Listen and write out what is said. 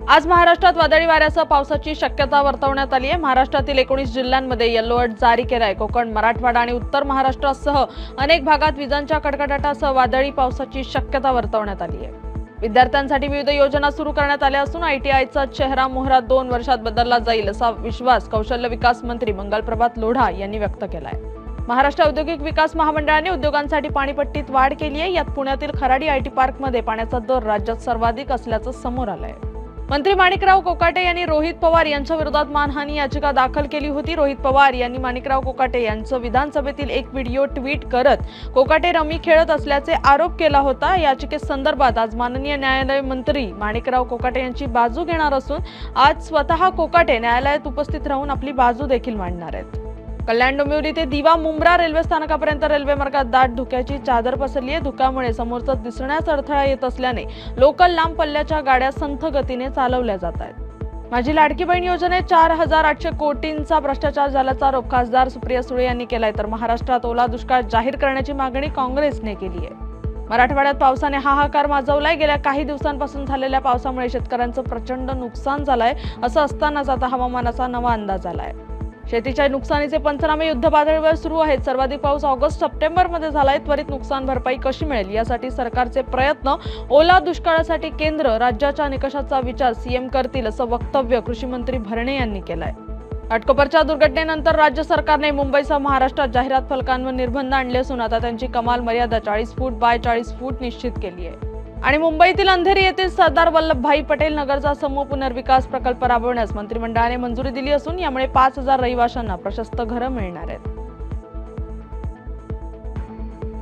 आज महाराष्ट्रात वादळी वाऱ्यासह पावसाची शक्यता वर्तवण्यात आली आहे। महाराष्ट्रातील 19 जिल्ह्यांमध्ये येलो अलर्ट जारी केला आहे। कोकण, मराठवाडा आणि उत्तर महाराष्ट्रासह अनेक भागात विजांच्या कडकडाटासह वादळी पावसाची शक्यता वर्तवण्यात आली आहे। विद्यार्थ्यांसाठी विविध योजना सुरू करण्यात आल्या असून आयटीआयचा चेहरा मोहरा 2 वर्षात बदलला जाईल असा विश्वास कौशल्य विकास मंत्री मंगलप्रभात लोढा यांनी व्यक्त केला आहे। महाराष्ट्र औद्योगिक विकास महामंडळाने उद्योगांसाठी पाणीपट्टीत वाढ केली आहे। यात पुण्यातील खराडी आयटी पार्कमध्ये पाण्याचा दर राज्यात सर्वाधिक असल्याचं समोर आलं आहे। मंत्री माणिकराव कोकाटे यांनी रोहित पवार यांच्या विरोधात मानहानी याचिका दाखल केली होती। रोहित पवार यांनी माणिकराव कोकाटे यांचं विधानसभेतील एक व्हिडिओ ट्विट करत कोकाटे रमी खेळत असल्याचे आरोप केला होता। याचिकेसंदर्भात आज माननीय न्यायालय मंत्री माणिकराव कोकाटे यांची बाजू घेणार असून आज स्वतः कोकाटे न्यायालयात उपस्थित राहून आपली बाजू देखील मांडणार आहेत। कल्याण डोंबिवली ते दिवा मुंब्रा रेल्वे स्थानकापर्यंत रेल्वे मार्गात दाट धुक्याची चादर पसरली आहे। धुक्यामुळे समोरचं दिसण्यास अडथळा येत असल्याने लोकल लांब पल्ल्याच्या गाड्या संथ गतीने चालवल्या जात आहेत। माझी लाडकी बहीण योजनेत 4,800 कोटींचा भ्रष्टाचार झाल्याचा आरोप खासदार सुप्रिया सुळे यांनी केलाय, तर महाराष्ट्रात ओला दुष्काळ जाहीर करण्याची मागणी काँग्रेसने केली आहे। मराठवाड्यात पावसाने हाहाकार माजवलाय। गेल्या काही दिवसांपासून झालेल्या पावसामुळे शेतकऱ्यांचं प्रचंड नुकसान झालंय। असं असतानाच आता हवामानाचा नवा अंदाज आलाय। शेतीच्या नुकसानीचे पंचनामे युद्धपातळीवर सुरू आहेत। सर्वाधिक पाऊस ऑगस्ट-सप्टेंबर मध्ये झालाय। त्वरित नुकसान भरपाई कशी मिळेल यासाठी सरकारचे प्रयत्न, ओला दुष्काळासाठी केंद्र राज्याच्या निकषाचा विचार सीएम करतील असं वक्तव्य कृषी मंत्री भरणे यांनी केलंय। घाटकोपरच्या दुर्घटनेनंतर राज्य सरकारने मुंबईसह महाराष्ट्रात जाहिरात फलकांवर निर्बंध आणले असून आता त्यांची कमाल मर्यादा 40 फूट बाय 40 फूट निश्चित केली आहे। आणि मुंबईतील अंधेरी येथील सरदार वल्लभभाई पटेल नगरचा समूह पुनर्विकास प्रकल्प राबवण्यास मंत्रिमंडळाने मंजुरी दिली असून यामुळे 5,000 रहिवाशांना प्रशस्त घरं मिळणार आहेत।